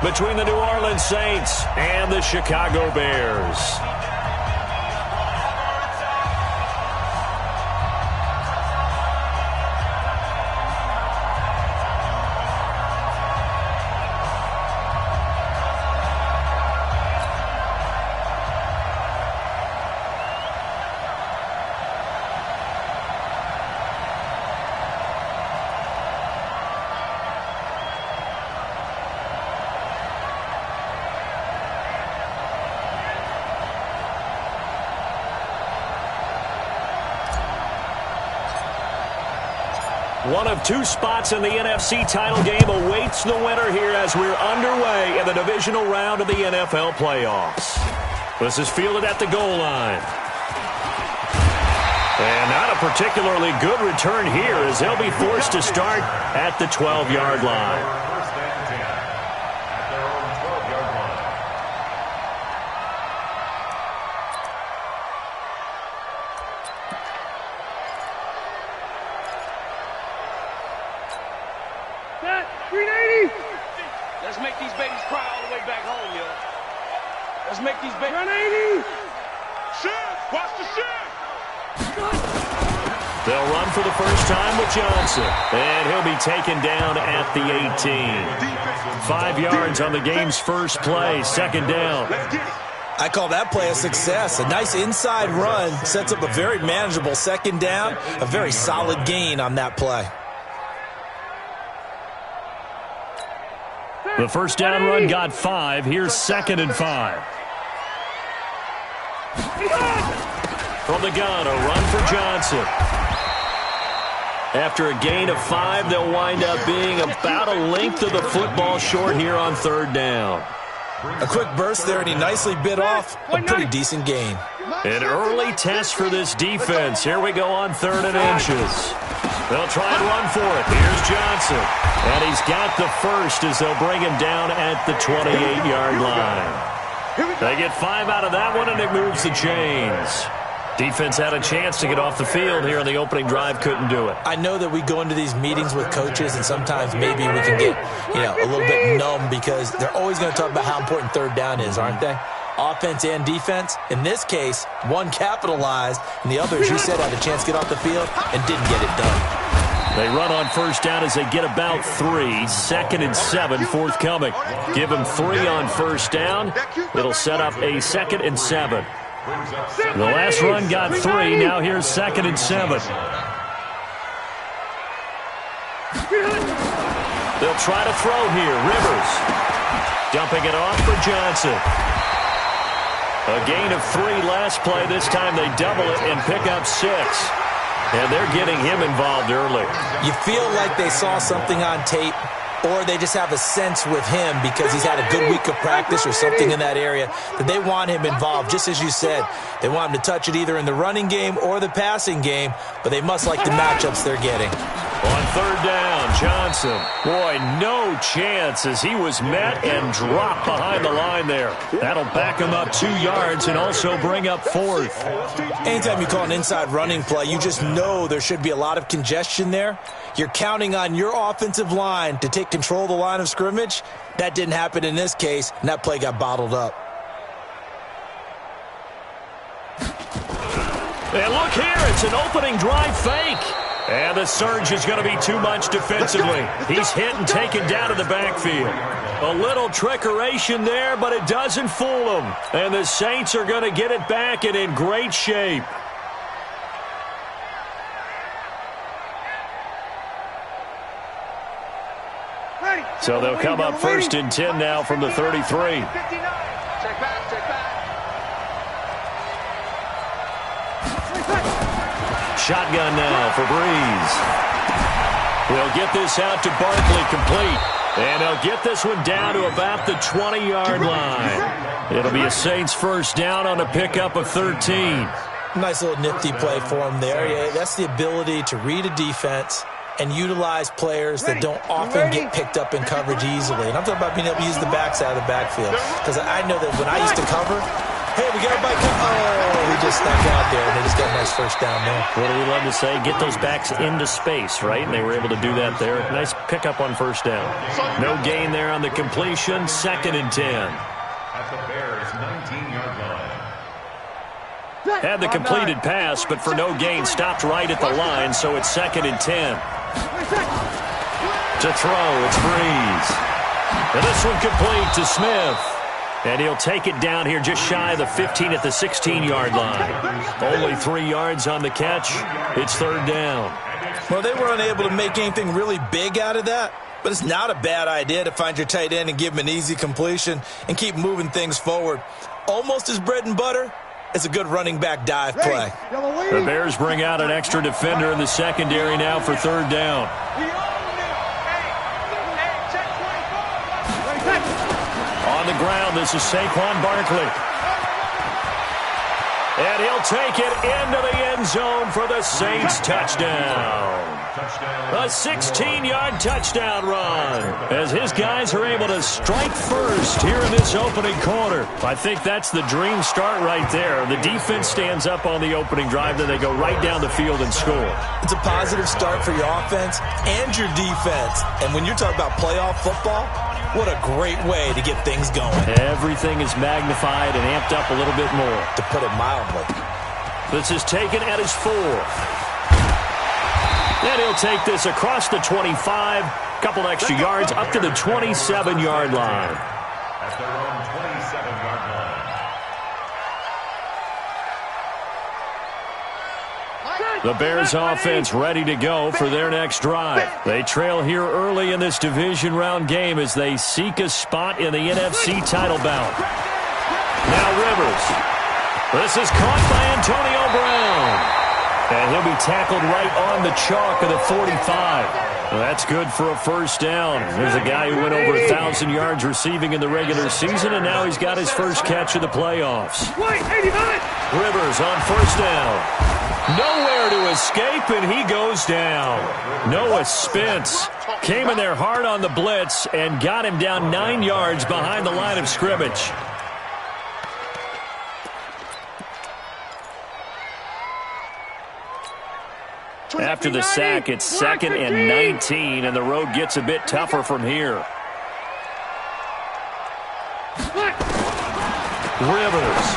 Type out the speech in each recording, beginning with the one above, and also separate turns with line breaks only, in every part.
between the New Orleans Saints and the Chicago Bears. One of two spots in the NFC title game awaits the winner here as we're underway in the divisional round of the NFL playoffs. This is fielded at the goal line. And not a particularly good return here as they'll be forced to start at the 12-yard line.
Let's make these babies cry all the way back home, yo. Let's make these babies... 180! Shit! Watch the shit!
They'll run for the first time with Johnson. And he'll be taken down at the 18. 5 yards on the game's first play. Second down.
I call that play a success. A nice inside run sets up a very manageable second down. A very solid gain on that play.
The first down run got 5. Here's 2nd and 5. From the gun, a run for Johnson. After a gain of 5, they'll wind up being about a length of the football short here on 3rd down.
A quick burst there, and he nicely bit off a pretty decent gain.
An early test for this defense. Here we go on 3rd and inches. They'll try and run for it. Here's Johnson. And he's got the first as they'll bring him down at the 28-yard line. They get 5 out of that one, and it moves the chains. Defense had a chance to get off the field here in the opening drive, couldn't do it.
I know that we go into these meetings with coaches, and sometimes maybe we can get, a little bit numb because they're always going to talk about how important 3rd down is, aren't they? Offense and defense. In this case, one capitalized, and the other, as you said, had a chance to get off the field and didn't get it done.
They run on first down as they get about 3. 2nd and 7 forthcoming. Give them 3 on first down. It'll set up a 2nd and 7. The last run got 3. Now here's 2nd and 7. They'll try to throw here. Rivers dumping it off for Johnson. A gain of 3 last play. This time they double it and pick up 6. And they're getting him involved early.
You feel like they saw something on tape, or they just have a sense with him because he's had a good week of practice or something in that area that they want him involved. Just as you said, they want him to touch it either in the running game or the passing game, but they must like the matchups they're getting.
On 3rd down, Johnson. Boy, no chance as he was met and dropped behind the line there. That'll back him up 2 yards and also bring up 4th.
Anytime you call an inside running play, you just know there should be a lot of congestion there. You're counting on your offensive line to take control of the line of scrimmage. That didn't happen in this case, and that play got bottled up.
And look here, it's an opening drive fake. And the surge is going to be too much defensively. He's hit and taken down to the backfield. A little trickeration there, but it doesn't fool them. And the Saints are going to get it back and in great shape. So they'll come up 1st and 10 now from the 33.
Check back, check back.
Shotgun now for Breeze. He'll get this out to Barkley complete. And he'll get this one down to about the 20-yard line. It'll be a Saints first down on a pickup of 13.
Nice little nifty play for him there. Yeah, that's the ability to read a defense and utilize players that don't often get picked up in coverage easily. And I'm talking about being able to use the backside of the backfield. Because I know that when I used to cover, Hey, we got a bike. Oh, he just snuck out there, and they just got a nice first down there.
What do we love to say? Get those backs into space, right? And they were able to do that there. Nice pickup on first down. No gain there on the completion. 2nd and 10.
At the Bears' 19-yard line.
Had the completed pass, but for no gain, stopped right at the line, so it's 2nd and 10. To throw, it's Breeze. And this one complete to Smith. And he'll take it down here just shy of the 15 at the 16-yard line. Only 3 yards on the catch. It's 3rd down.
Well, they were unable to make anything really big out of that, but it's not a bad idea to find your tight end and give him an easy completion and keep moving things forward. Almost as bread and butter as a good running back dive play.
The Bears bring out an extra defender in the secondary now for 3rd down. On the ground, this is Saquon Barkley. And he'll take it into the end zone for the Saints touchdown. A 16-yard touchdown run as his guys are able to strike first here in this opening quarter. I think that's the dream start right there. The defense stands up on the opening drive, then they go right down the field and score.
It's a positive start for your offense and your defense. And when you're talking about playoff football, what a great way to get things going.
Everything is magnified and amped up a little bit more.
To put it mildly.
This is taken at his 4th. And he'll take this across the 25, couple extra yards up to the 27-yard line.
At their own 27-yard line.
The Bears offense ready to go for their next drive. They trail here early in this division round game as they seek a spot in the NFC title bout. Now Rivers. This is caught by Antonio Brown. And he'll be tackled right on the chalk of the 45. Well, that's good for a first down. There's a guy who went over 1,000 yards receiving in the regular season, and now he's got his first catch of the playoffs. Rivers on first down. Nowhere to escape, and he goes down. Noah Spence came in there hard on the blitz and got him down 9 yards behind the line of scrimmage. After the sack, it's 2nd and 19, and the road gets a bit tougher from here. Rivers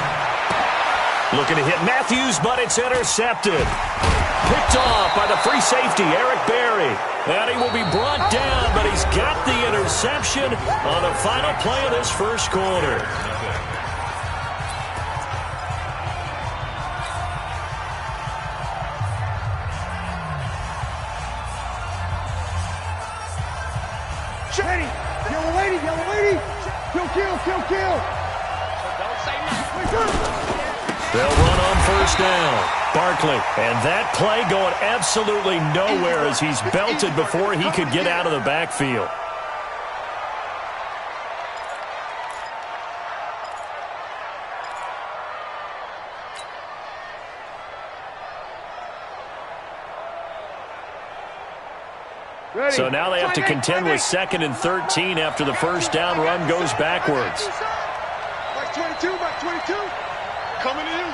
looking to hit Matthews, but it's intercepted. Picked off by the free safety, Eric Berry. And he will be brought down, but he's got the interception on the final play of this first quarter.
Yellow lady. Kill. Don't say nothing.
They'll run on first down. Barkley. And that play going absolutely nowhere as he's belted before he could get out of the backfield. So now they have to contend with 2nd and 13 after the first down run goes backwards.
Mike 22. Coming to you.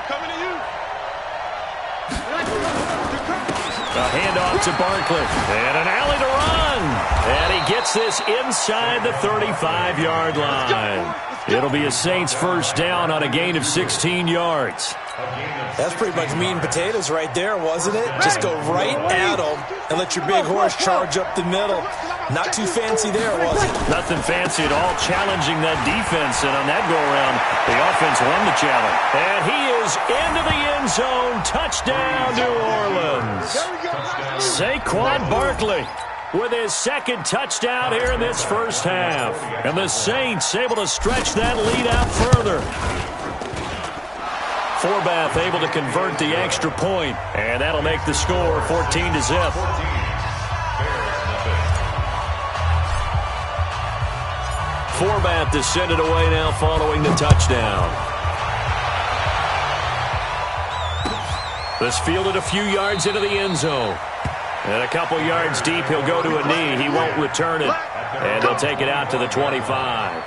A handoff to Barkley. And an alley to run. And he gets this inside the 35-yard line. It'll be a Saints first down on a gain of 16 yards.
That's pretty much meat and potatoes right there, wasn't it? Just go right at them and let your big horse charge up the middle. Not too fancy there, was it?
Nothing fancy at all, challenging that defense. And on that go-around, the offense won the challenge. And he is into the end zone. Touchdown, New Orleans. Saquon Barkley with his second touchdown here in this first half. And the Saints able to stretch that lead out further. Forbath able to convert the extra point, and that'll make the score 14-0. Forbath is send it away now following the touchdown. This fielded a few yards into the end zone. And a couple yards deep, he'll go to a knee. He won't return it, and they'll take it out to the 25.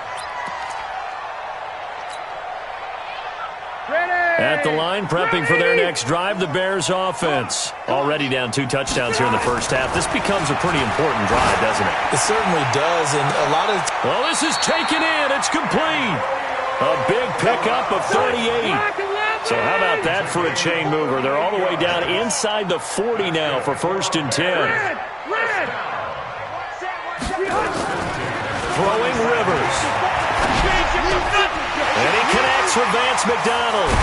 At the line, prepping for their next drive, the Bears offense. Already down 2 touchdowns here in the first half. This becomes a pretty important drive, doesn't it?
It certainly does, and a lot of...
Well, this is taken in. It's complete. A big pickup of 38. So how about that for a chain mover? They're all the way down inside the 40 now for 1st and 10. Throwing Rivers. And he connects for Vance McDonald.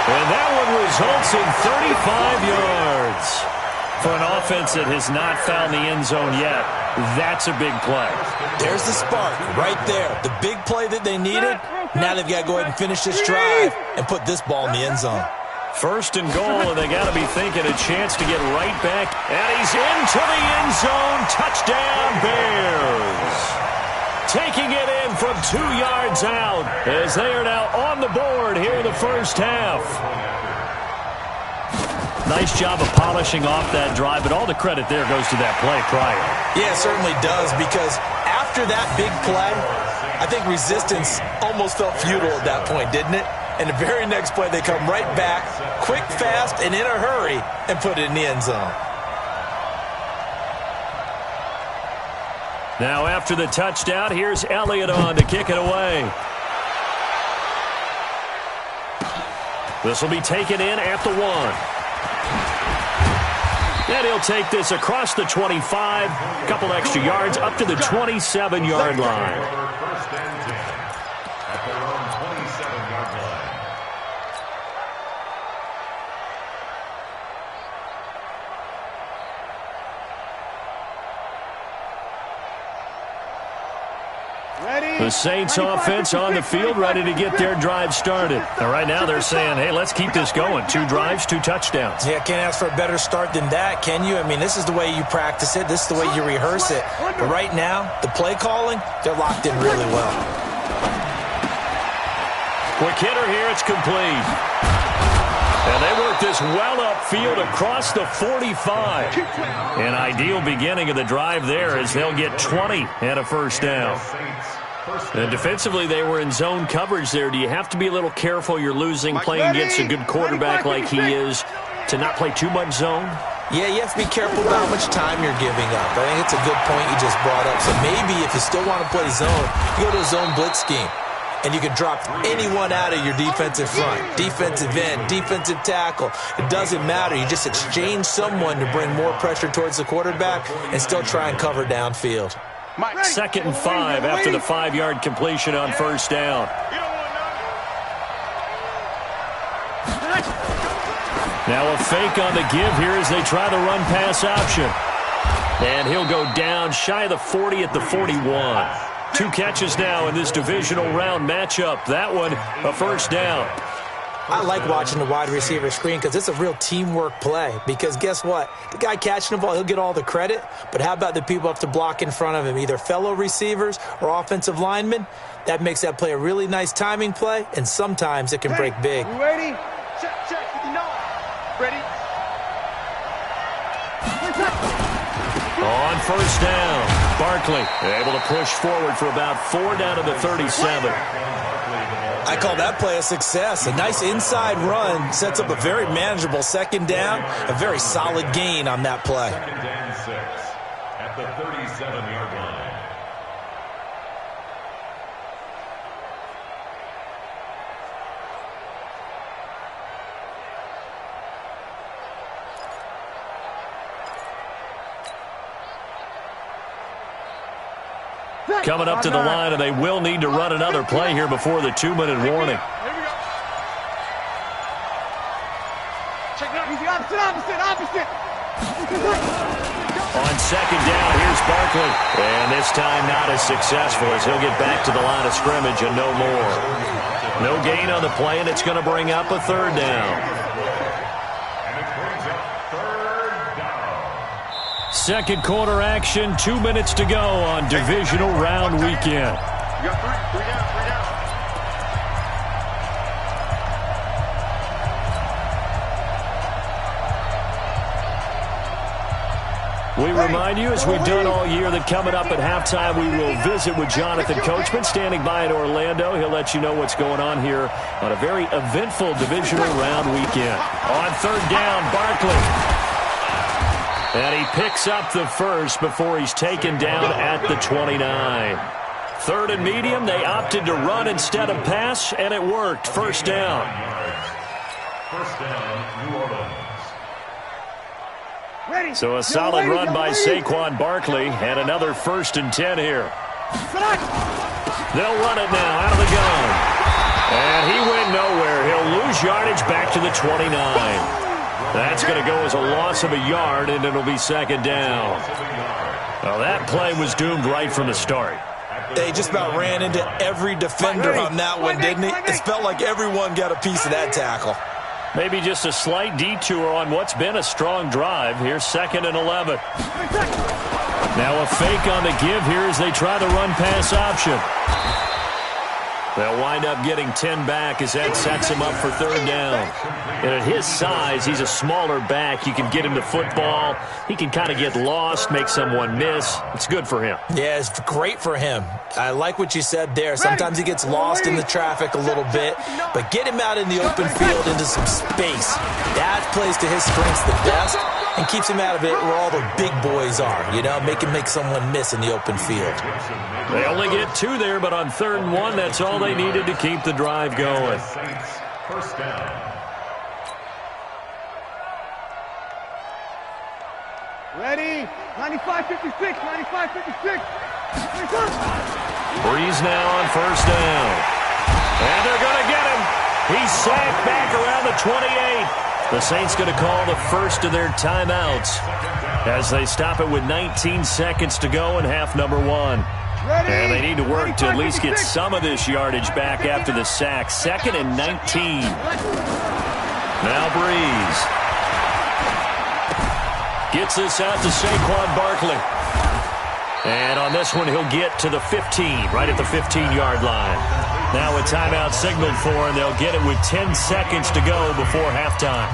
And that one results in 35 yards. For an offense that has not found the end zone yet, that's a big play.
There's the spark right there. The big play that they needed. Now they've got to go ahead and finish this drive and put this ball in the end zone.
1st and goal, and they got to be thinking a chance to get right back. And he's into the end zone. Touchdown, Bears. Taking it in from 2 yards out as they are now on the board here in the first half. Nice job of polishing off that drive, but all the credit there goes to that play prior.
Yeah, it certainly does, because after that big play, I think resistance almost felt futile at that point, didn't it? And the very next play, they come right back, quick, fast, and in a hurry, and put it in the end zone.
Now after the touchdown, here's Elliott on to kick it away. This will be taken in at the 1. And he'll take this across the 25, a couple extra yards, up to the 27-yard line.
First and 10 at their own 27-yard line.
The Saints offense on the field, ready to get their drive started. And right now they're saying, hey, let's keep this going. 2 drives, 2 touchdowns.
Yeah, can't ask for a better start than that, can you? I mean, this is the way you practice it. This is the way you rehearse it. But right now, the play calling, they're locked in really well.
Quick hitter here, it's complete. And they work this well upfield across the 45. An ideal beginning of the drive there as they'll get 20 and a first down. And defensively, they were in zone coverage there. Do you have to be a little careful you're losing playing against a good quarterback like he is to not play too much zone?
Yeah, you have to be careful about how much time you're giving up. I think it's a good point you just brought up. So maybe if you still want to play zone, you go to a zone blitz scheme. And you can drop anyone out of your defensive front, defensive end, defensive tackle. It doesn't matter. You just exchange someone to bring more pressure towards the quarterback and still try and cover downfield.
2nd and 5 after the 5-yard completion on first down. Now a fake on the give here as they try the run-pass option. And he'll go down shy of the 40 at the 41. 2 catches now in this divisional round matchup. That one, a first down.
I like watching the wide receiver screen because it's a real teamwork play. Because guess what? The guy catching the ball, he'll get all the credit. But how about the people up to block in front of him, either fellow receivers or offensive linemen? That makes that play a really nice timing play, and sometimes it can break big.
You ready? Check, 59. Ready?
On first down, Barkley able to push forward for about 4 down to the 37.
I call that play a success. A nice inside run sets up a very manageable 2nd down, a very solid gain on that play.
2nd and 6 at the 37-yard line.
Coming up to the line, and they will need to run another play here before the 2-minute warning.
Opposite.
On 2nd down, here's Barkley. And this time not as successful as he'll get back to the line of scrimmage and no more. No gain on the play, and it's going to bring up a 3rd down. Second quarter action, 2 minutes to go on divisional round weekend.
You got 3 down.
We remind you, as we've done all year, that coming up at halftime, we will visit with Jonathan Coachman standing by in Orlando. He'll let you know what's going on here on a very eventful divisional round weekend. On third down, Barkley. And he picks up the first before he's taken down at the 29. Third and medium, they opted to run instead of pass, and it worked. First down.
First down, New Orleans.
So a solid run by Saquon Barkley, and another 1st and 10 here. They'll run it now out of the gun. And he went nowhere. He'll lose yardage back to the 29. That's going to go as a loss of a yard, and it'll be 2nd down. Well, that play was doomed right from the start.
They just about ran into every defender on that one, didn't he? It felt like everyone got a piece of that tackle.
Maybe just a slight detour on what's been a strong drive. Here's 2nd and 11. Now a fake on the give here as they try the run-pass option. They'll wind up getting 10 back as that sets him up for 3rd down. And at his size, he's a smaller back. You can get him the football. He can kind of get lost, make someone miss. It's good for him.
Yeah, it's great for him. I like what you said there. Sometimes he gets lost in the traffic a little bit, but get him out in the open field into some space. That plays to his strengths the best and keeps him out of it where all the big boys are, you know, make him make someone miss in the open field.
They only get 2 there, but on 3rd and 1, that's all they needed to keep the drive going.
First down.
Ready? 95-56, 95-56.
Breeze now on 1st down. And they're going to get him. He's sacked back around the 28. The Saints going to call the first of their timeouts as they stop it with 19 seconds to go in half number 1. And they need to work to at least get some of this yardage back after the sack. 2nd and 19. Now Breeze. Gets this out to Saquon Barkley. And on this one, he'll get to the 15, right at the 15-yard line. Now a timeout signaled for, and they'll get it with 10 seconds to go before halftime.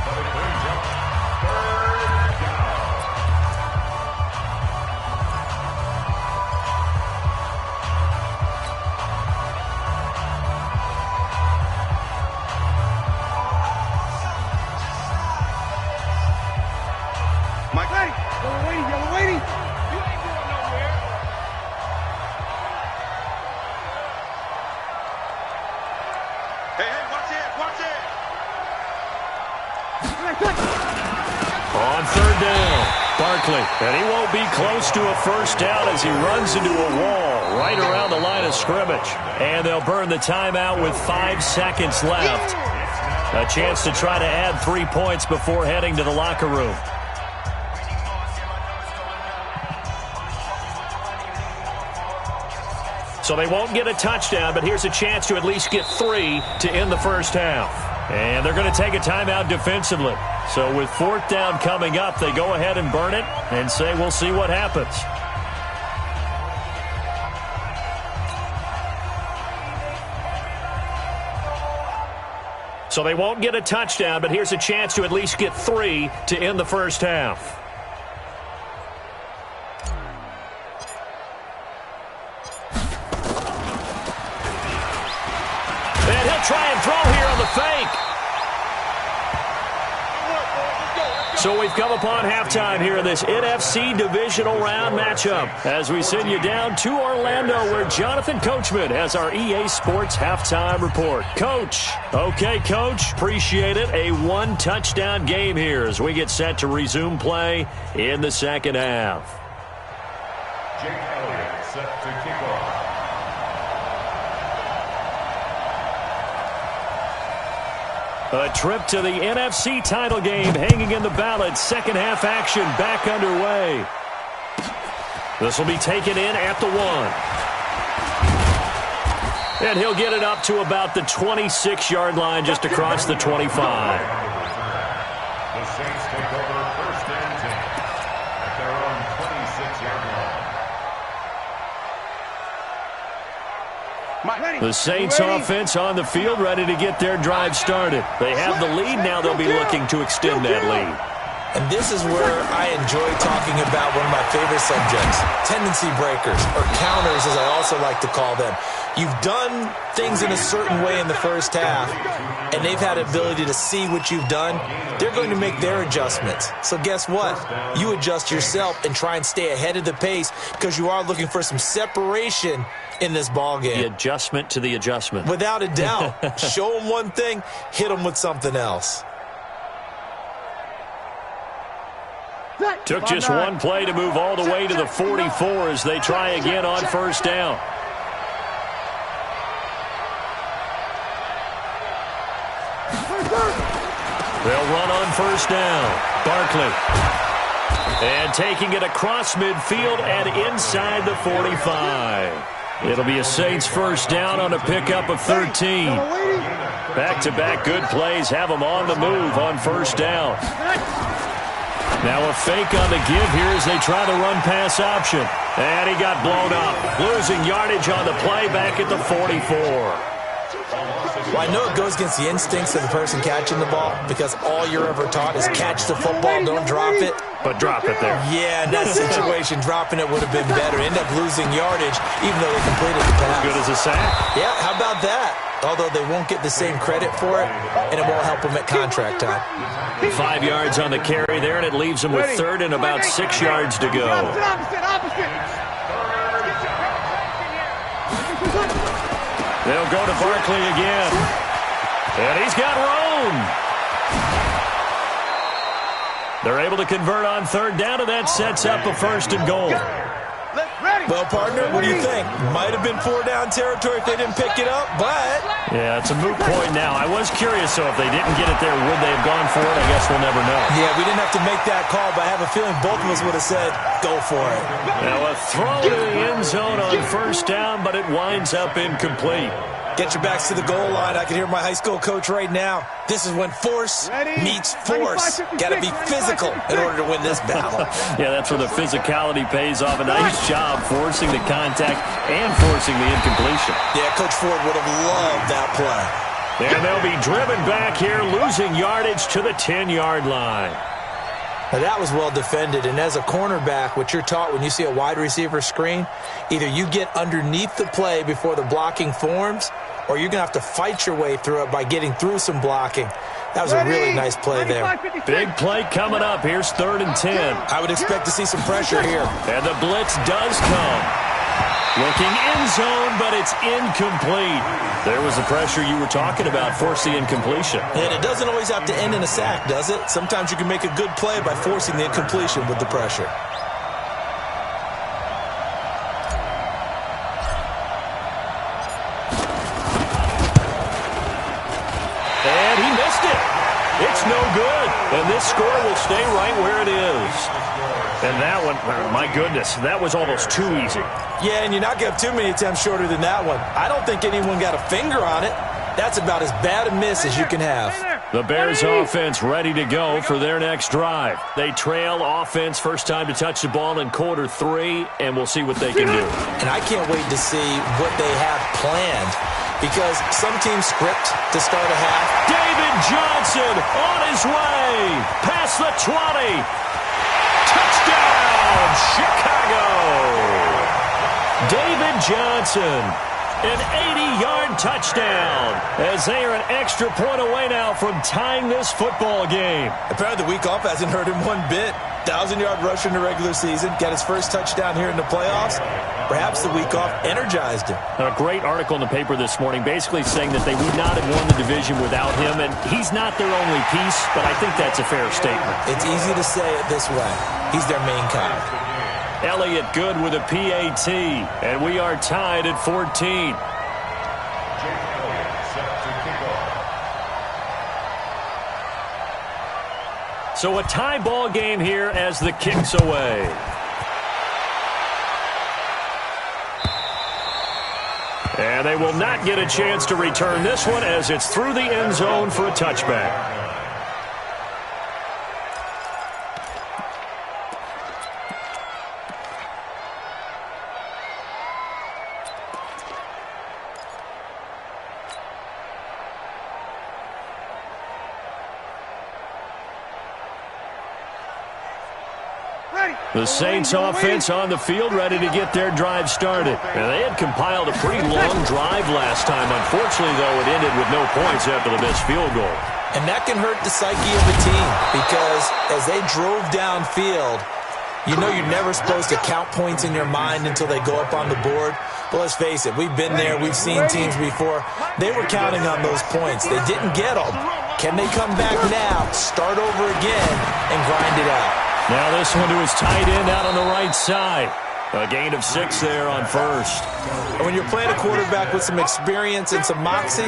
On 3rd down, Barkley. And he won't be close to a first down as he runs into a wall right around the line of scrimmage. And they'll burn the timeout with 5 seconds left. A chance to try to add 3 points before heading to the locker room. So they won't get a touchdown, but here's a chance to at least get 3 to end the first half. And they're going to take a timeout defensively. So with 4th down coming up, they go ahead and burn it and say we'll see what happens. So they won't get a touchdown, but here's a chance to at least get 3 to end the first half. And he'll try and throw here on the fake. So we've come upon halftime here in this NFC divisional round matchup as we send you down to Orlando where Jonathan Coachman has our EA Sports halftime report. Coach. Okay, Coach. Appreciate it. A 1-touchdown game here as we get set to resume play in the second half.
Jake Elliott set to kick off.
A trip to the NFC title game hanging in the balance. Second half action back underway. This will be taken in at the 1. And he'll get it up to about the 26-yard line just across the 25.
The Saints take over 1st and 10 at their own 26-yard line.
The Saints offense on the field ready to get their drive started. They have the lead. Now they'll be looking to extend that lead.
And this is where I enjoy talking about one of my favorite subjects, tendency breakers, or counters as I also like to call them. You've done things in a certain way in the first half, and they've had the ability to see what you've done. They're going to make their adjustments. So guess what? You adjust yourself and try and stay ahead of the pace because you are looking for some separation in this ball game.
The adjustment to the adjustment.
Without a doubt. Show them one thing, hit them with something else.
Took just one play to move all the way to the 44 as they try again on first down. They'll run on first down. Barkley. And taking it across midfield and inside the 45. It'll be a Saints first down on a pickup of 13. Back-to-back good plays have them on the move on first down. Now a fake on the give here as they try the run-pass option. And he got blown up. Losing yardage on the play back at the 44.
Well, I know it goes against the instincts of the person catching the ball because all you're ever taught is catch the football, don't drop it.
But drop it there.
Yeah, in that situation, dropping it would have been better. End up losing yardage even though they completed the pass.
As good as a sack.
Yeah, how about that? Although they won't get the same credit for it, and it won't help them at contract time.
5 yards on the carry there, and it leaves them with third and about 6 yards to go. They'll go to Barkley again. And he's got room. They're able to convert on third down, and that sets up a first and goal.
Well, partner, what do you think? Might have been 4-down territory if they didn't pick it up, but...
Yeah, it's a moot point now. I was curious, so if they didn't get it there, would they have gone for it? I guess we'll never know.
Yeah, we didn't have to make that call, but I have a feeling both of us would have said, go for it.
Now a throw to the end zone on first down, but it winds up incomplete.
Get your backs to the goal line. I can hear my high school coach right now. This is when force meets force. Got to be physical in order to win this battle.
Yeah, that's where the physicality pays off. A nice job forcing the contact and forcing the incompletion.
Yeah, Coach Ford would have loved that play.
And they'll be driven back here, losing yardage to the 10-yard line.
Now, that was well defended, and as a cornerback, what you're taught when you see a wide receiver screen, either you get underneath the play before the blocking forms, or you're going to have to fight your way through it by getting through some blocking. That was a really nice play there.
Big play coming up. Here's 3rd and 10.
I would expect to see some pressure here.
And the blitz does come. Looking end zone, but it's incomplete. There was the pressure you were talking about, force the incompletion.
And it doesn't always have to end in a sack, does it? Sometimes you can make a good play by forcing the incompletion with the pressure.
And he missed it. It's no good. And this score will stay right where it is. And that one, my goodness, that was almost too easy.
Yeah, and you're not going to have too many attempts shorter than that one. I don't think anyone got a finger on it. That's about as bad a miss as you can have.
The Bears offense ready to go for their next drive. They trail offense first time to touch the ball in quarter 3, and we'll see what they can do.
And I can't wait to see what they have planned because some teams script to start a half.
David Johnson on his way. Past the 20. Touchdown, Chicago. David Johnson, an 80-yard touchdown as they are an extra point away now from tying this football game.
Apparently the week off hasn't hurt him one bit. 1,000-yard rusher in the regular season, got his first touchdown here in the playoffs. Perhaps the week off energized him.
A great article in the paper this morning basically saying that they would not have won the division without him, and he's not their only piece, but I think that's a fair statement.
It's easy to say it this way. He's their main guy.
Elliott good with a PAT, and we are tied at 14. So a tie ball game here as the kick's away. And they will not get a chance to return this one as it's through the end zone for a touchback. The Saints offense on the field, ready to get their drive started. And they had compiled a pretty long drive last time. Unfortunately, though, it ended with no points after the missed field goal.
And that can hurt the psyche of the team because as they drove downfield, you know you're never supposed to count points in your mind until they go up on the board. But let's face it, we've been there. We've seen teams before. They were counting on those points. They didn't get them. Can they come back now, start over again, and grind it out?
Now this one to his tight end out on the right side. A gain of 6 there on first.
And when you're playing a quarterback with some experience and some moxie,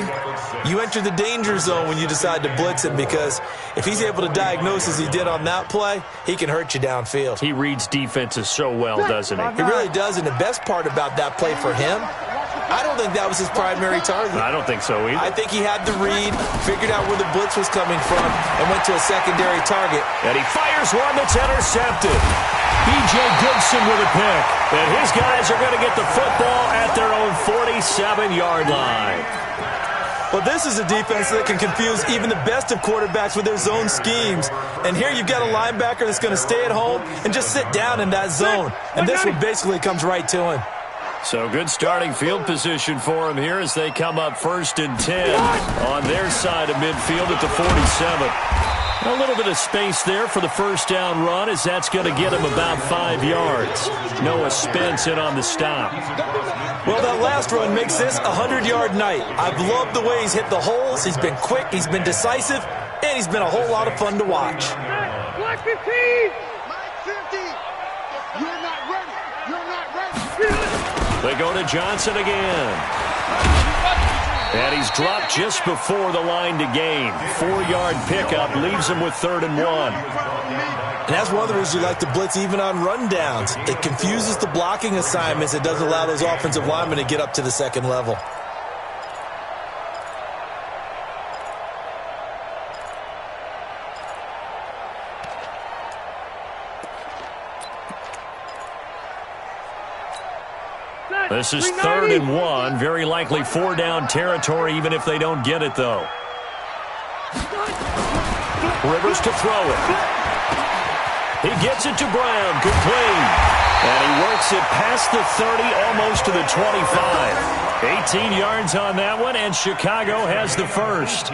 you enter the danger zone when you decide to blitz him because if he's able to diagnose as he did on that play, he can hurt you downfield.
He reads defenses so well, doesn't he?
He really does, and the best part about that play for him, I don't think that was his primary target.
I don't think so either.
I think he had the read, figured out where the blitz was coming from, and went to a secondary target.
And he fires one that's intercepted. B.J. Goodson with a pick. And his guys are going to get the football at their own 47-yard line.
Well, this is a defense that can confuse even the best of quarterbacks with their zone schemes. And here you've got a linebacker that's going to stay at home and just sit down in that zone. And this one basically comes right to him.
So good starting field position for him here as they come up 1st and 10 on their side of midfield at the 47. A little bit of space there for the first down run as that's going to get him about 5 yards. Noah Spence in on the stop.
Well, that last run makes this a 100-yard night. I've loved the way he's hit the holes. He's been quick, he's been decisive, and he's been a whole lot of fun to watch.
Black 15! Mike 50! You're not ready! You're not ready!
They go to Johnson again. And he's dropped just before the line to gain. 4-yard pickup leaves him with 3rd and 1.
And that's one of the reasons you like to blitz even on rundowns. It confuses the blocking assignments. It doesn't allow those offensive linemen to get up to the second level.
This is 3rd and 1. Very likely 4-down territory, even if they don't get it, though. Rivers to throw it. He gets it to Brown. Complete. And he works it past the 30, almost to the 25. 18 yards on that one, and Chicago has the first.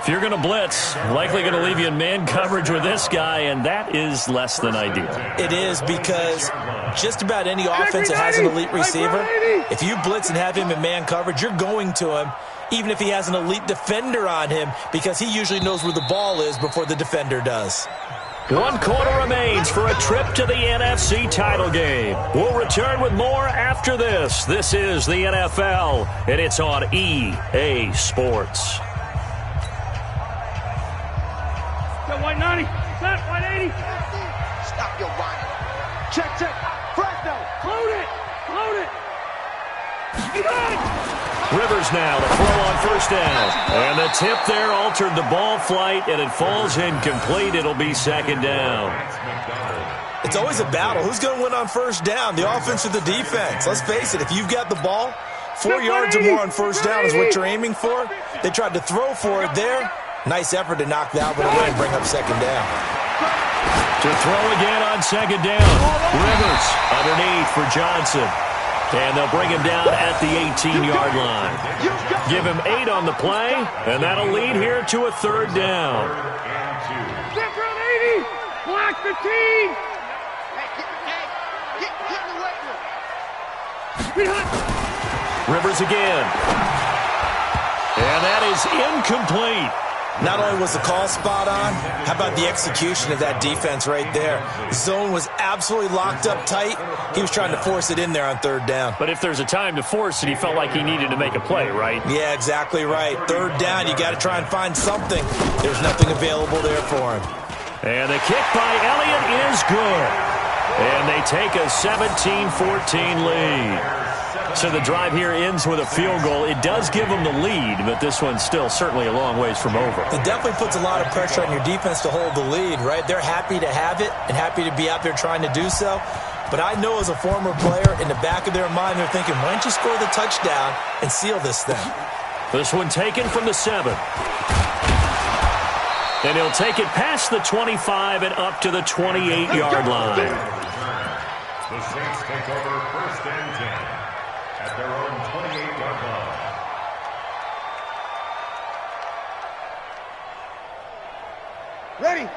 If you're going to blitz, likely going to leave you in man coverage with this guy, and that is less than ideal.
It is because just about any offense that has an elite receiver, if you blitz and have him in man coverage, you're going to him, even if he has an elite defender on him, because he usually knows where the ball is before the defender does.
1 quarter remains for a trip to the NFC title game. We'll return with more after this. This is the NFL, and it's on EA Sports.
White 90. Set. White 80. Stop your whining. Check. Fresno. Load it.
Rivers now to throw on 1st down. And the tip there altered the ball flight, and it falls incomplete. It'll be 2nd down.
It's always a battle. Who's going to win on 1st down, the offense or the defense? Let's face it, if you've got the ball, 4 yards or more on 1st down is what you're aiming for. They tried to throw for it there. Nice effort to knock that one away and bring up 2nd down.
To throw again on 2nd down. Rivers underneath for Johnson. And they'll bring him down at the 18-yard line. Give him 8 on the play, and that'll lead here to a 3rd down.
Step round 80. Black 15.
Rivers again. And that is incomplete.
Not only was the call spot on, how about the execution of that defense right there? The zone was absolutely locked up tight. He was trying to force it in there on 3rd down.
But if there's a time to force it, he felt like he needed to make a play, right?
Yeah, exactly right. 3rd down, you got to try and find something. There's nothing available there for him.
And the kick by Elliott is good. And they take a 17-14 lead. So the drive here ends with a field goal. It does give them the lead, but this one's still certainly a long ways from over.
It definitely puts a lot of pressure on your defense to hold the lead, right? They're happy to have it and happy to be out there trying to do so. But I know as a former player, in the back of their mind, they're thinking, why don't you score the touchdown and seal this thing?
This one taken from the 7. And he'll take it past the 25 and up to the 28-yard line.
The Saints take over 1st and 10 at their own 28-yard line.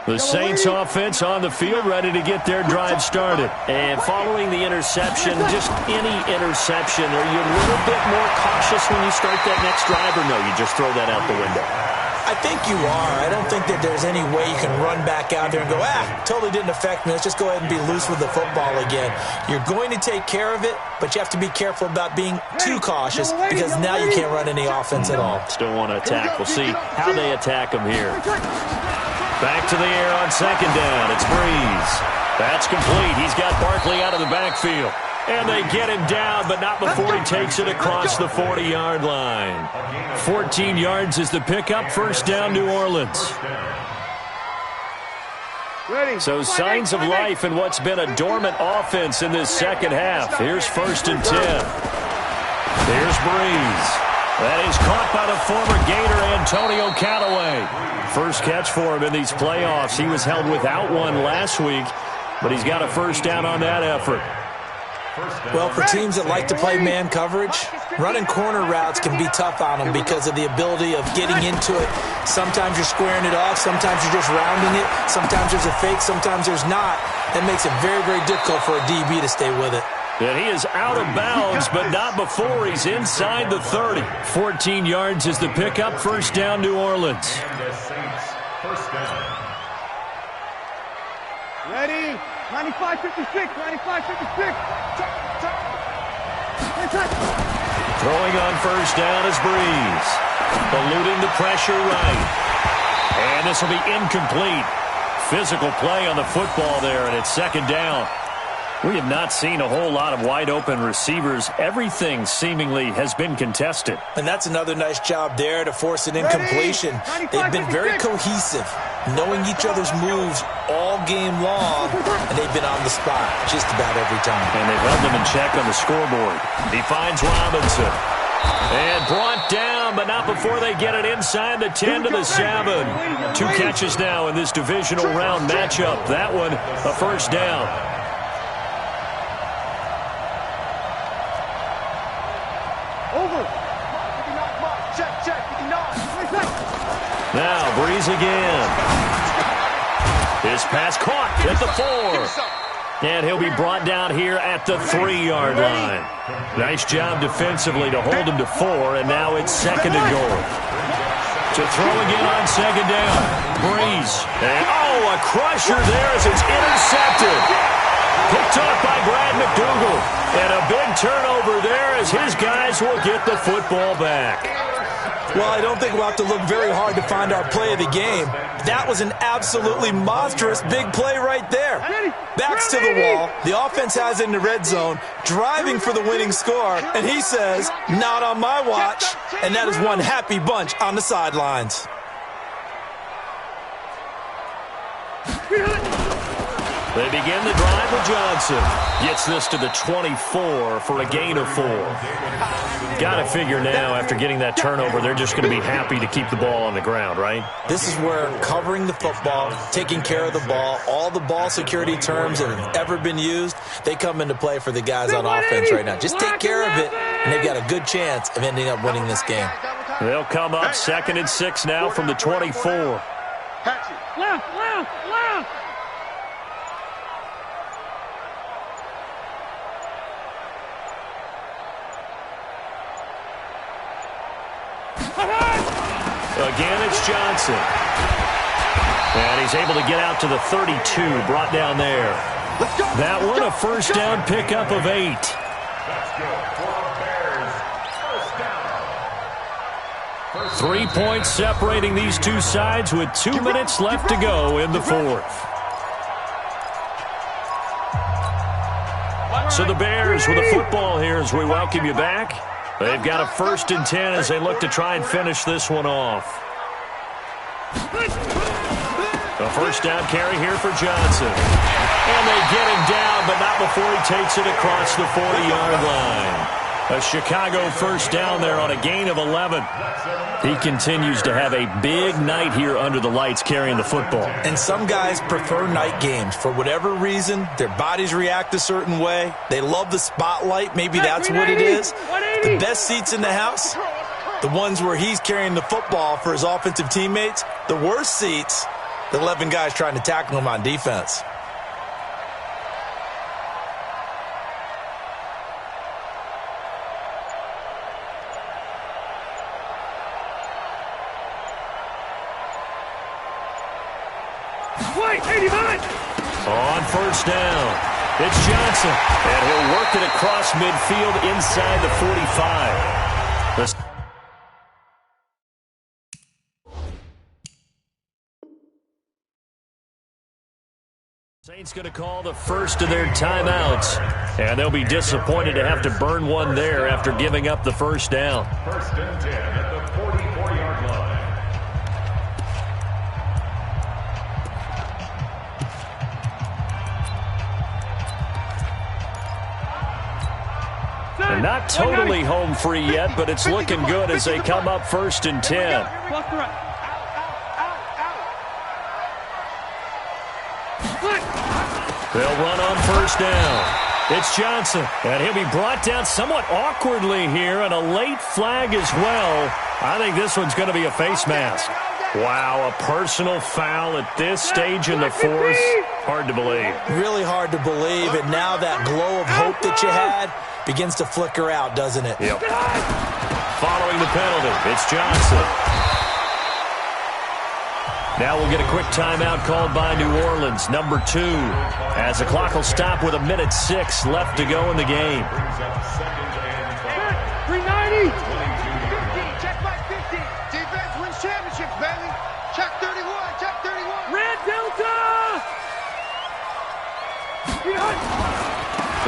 The Saints offense on the field, ready to get their drive started. And following the interception, just any interception, are you a little bit more cautious when you start that next drive, or no, you just throw that out the window?
I think you are. I don't think that there's any way you can run back out there and go, totally didn't affect me. Let's just go ahead and be loose with the football again. You're going to take care of it, but you have to be careful about being too cautious because now you can't run any offense at all.
Still want to attack. We'll see how they attack them here. Back to the air on 2nd down. It's Breeze. That's complete. He's got Barkley out of the backfield. And they get him down, but not before he takes it across the 40-yard line. 14 yards is the pickup. 1st down, New Orleans. So signs of life in what's been a dormant offense in this second half. Here's 1st and 10. Here's Breeze. That is caught by the former Gator, Antonio Callaway. First catch for him in these playoffs. He was held without one last week, but he's got a 1st down on that effort.
Well, for teams that like to play man coverage, running corner routes can be tough on them because of the ability of getting into it. Sometimes you're squaring it off. Sometimes you're just rounding it. Sometimes there's a fake. Sometimes there's not. That makes it very, very difficult for a DB to stay with it.
And he is out of bounds, but not before he's inside the 30. 14 yards is the pickup. 1st down, New Orleans.
And the Saints, 1st down.
Ready? 95-56, 95-56.
Throwing on 1st down is Breeze. Eluding the pressure right. And this will be incomplete. Physical play on the football there, and it's 2nd down. We have not seen a whole lot of wide-open receivers. Everything seemingly has been contested.
And that's another nice job there to force an incompletion. They've been very cohesive, knowing each other's moves all game long, and they've been on the spot just about every time.
And they've held them in check on the scoreboard. He finds Robinson. And brought down, but not before they get it inside the 10 to the 7. 2 catches now in this divisional round matchup. That one, a 1st down. Now, Breeze again. His pass caught at the 4. And he'll be brought down here at the 3-yard line. Nice job defensively to hold him to 4, and now it's 2nd and goal. To throw again on 2nd down. Breeze. And, a crusher there as it's intercepted. Picked off by Brad McDougal. And a big turnover there as his guys will get the football back.
Well, I don't think we'll have to look very hard to find our play of the game. That was an absolutely monstrous big play right there. Backs to the wall. The offense has it in the red zone, driving for the winning score. And he says, not on my watch. And that is one happy bunch on the sidelines.
They begin the drive with Johnson. Gets this to the 24 for a gain of 4. Got to figure now, after getting that turnover, they're just going to be happy to keep the ball on the ground, right?
This is where covering the football, taking care of the ball, all the ball security terms that have ever been used, they come into play for the guys on offense right now. Just take care of it, and they've got a good chance of ending up winning this game.
They'll come up 2nd and 6 now from the 24.
Left.
Again, it's Johnson. And he's able to get out to the 32, brought down there. That one, a 1st down pickup of 8.
That's good for Bears. 1st down.
3 points separating these two sides with 2 minutes left to go in the 4th. So the Bears with the football here as we welcome you back. They've got a 1st and 10 as they look to try and finish this one off. A 1st down carry here for Johnson. And they get him down, but not before he takes it across the 40-yard line. A Chicago first down there on a gain of 11. He continues to have a big night here under the lights carrying the football.
And some guys prefer night games. For whatever reason, their bodies react a certain way. They love the spotlight. Maybe that's what it is. The best seats in the house, the ones where he's carrying the football for his offensive teammates. The worst seats, the 11 guys trying to tackle him on defense.
On first down, it's Johnson, and he'll work it across midfield inside the 45. Saints going to call the first of their timeouts, and they'll be disappointed to have to burn one there after giving up the first down.
First and 10 at the 44-yard line.
And not totally home free yet, but it's looking good as they come up first and 10. They'll run on first down. It's Johnson, and he'll be brought down somewhat awkwardly here, and a late flag as well. I think this one's going to be a face mask. Wow, a personal foul at this stage in the fourth. Hard to believe.
Really hard to believe, and now that glow of hope that you had begins to flicker out, doesn't it?
Yep. Following the penalty, it's Johnson. Now we'll get a quick timeout called by New Orleans, number 2, as the clock will stop with 1:06 left to go in the game.
390. 15, check back 50. Defense wins championships, baby. Check 31, check 31. Red Delta.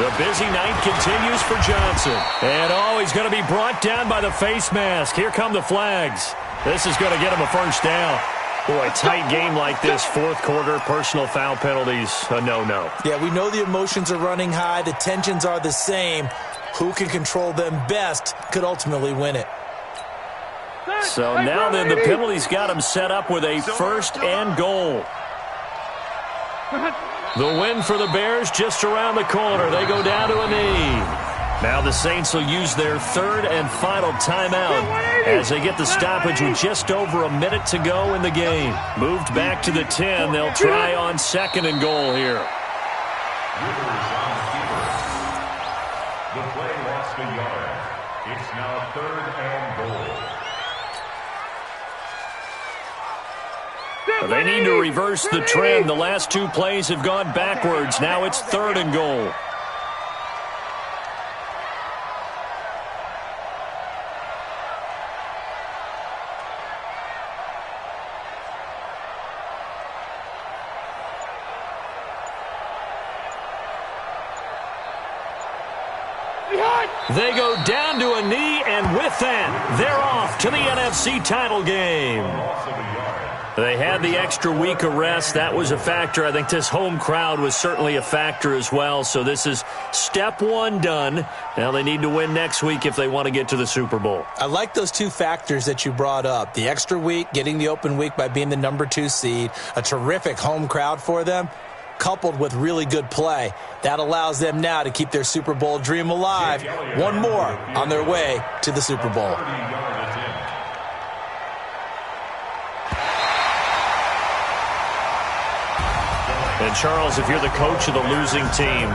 The busy night continues for Johnson. And, he's going to be brought down by the face mask. Here come the flags. This is going to get him a first down. Boy, a tight game like this, fourth quarter, personal foul penalties, a no-no.
Yeah, we know the emotions are running high. The tensions are the same. Who can control them best could ultimately win it.
So now then, the penalties got him set up with a first and goal. The win for the Bears just around the corner. They go down to a knee. Now the Saints will use their third and final timeout as they get the stoppage with just over a minute to go in the game. Moved back to the 10. They'll try on second and goal here.
The play lost a yard. It's now third and goal.
They need to reverse the trend. The last two plays have gone backwards. Now it's third and goal. They go down to a knee, and with that, they're off to the NFC title game. They had the extra week of rest. That was a factor. I think this home crowd was certainly a factor as well. So this is step one done. Now they need to win next week if they want to get to the Super Bowl.
I like those two factors that you brought up. The extra week, getting the open week by being the number 2 seed, a terrific home crowd for them, coupled with really good play. That allows them now to keep their Super Bowl dream alive. One more on their way to the Super Bowl.
And Charles, if you're the coach of the losing team,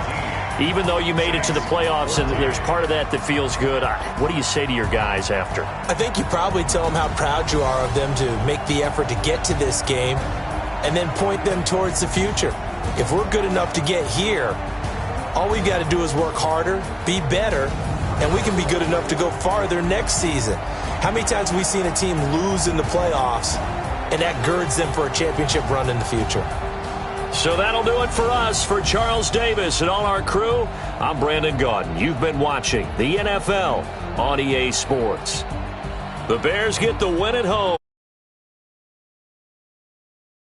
even though you made it to the playoffs and there's part of that feels good, what do you say to your guys after?
I think you probably tell them how proud you are of them to make the effort to get to this game and then point them towards the future. If we're good enough to get here, all we've got to do is work harder, be better, and we can be good enough to go farther next season. How many times have we seen a team lose in the playoffs, and that girds them for a championship run in the future?
So that'll do it for us. For Charles Davis and all our crew, I'm Brandon Gaudin. You've been watching the NFL on EA Sports. The Bears get the win at home.